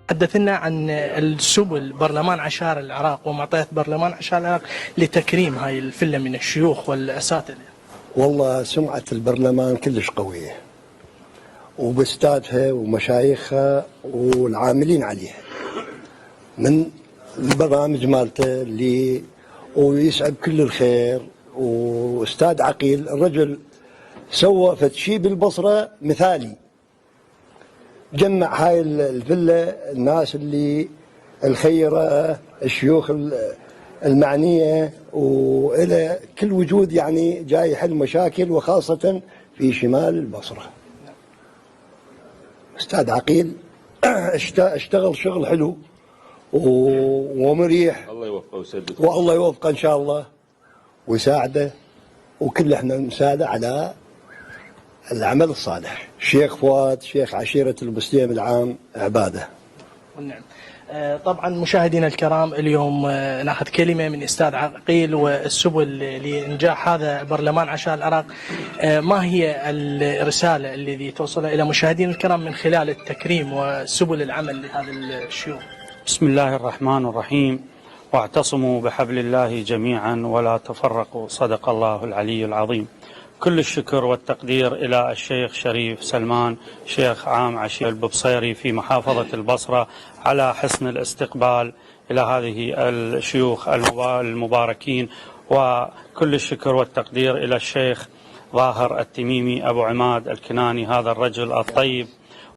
تحدث لنا عن السبل برلمان عشائر العراق ومعطيات برلمان عشائر العراق لتكريم هاي الفلة من الشيوخ والأساتذة. والله سمعة البرلمان كلش قوية، وبستاتها ومشايخها والعاملين عليها من البرامج مالته اللي ويسعد كل الخير. واستاذ عقيل الرجل سوى فتشي بالبصرة مثالي، جمع هاي الفلة الناس اللي الخيرة الشيوخ المعنية وإلى كل وجود، يعني جاي يحل مشاكل وخاصة في شمال البصرة. أستاذ عقيل اشتغل شغل حلو ومريح، الله يوفقه ويسدد، والله يوفقه إن شاء الله ويساعده، وكل احنا نساعده على العمل الصالح. شيخ فؤاد شيخ عشيرة البستيم العام عباده. نعم. طبعا مشاهدينا الكرام، اليوم ناخذ كلمة من أستاذ عقيل والسبل لإنجاح هذا برلمان عشائر العراق. ما هي الرسالة التي توصل إلى مشاهدينا الكرام من خلال التكريم وسبل العمل لهذا الشيوخ؟ بسم الله الرحمن الرحيم. واعتصموا بحبل الله جميعا ولا تفرقوا، صدق الله العلي العظيم. كل الشكر والتقدير إلى الشيخ شريف سلمان شيخ عام عشيرة الببصيري في محافظة البصرة على حسن الاستقبال إلى هذه الشيوخ المباركين، وكل الشكر والتقدير إلى الشيخ ظاهر التميمي أبو عماد الكناني، هذا الرجل الطيب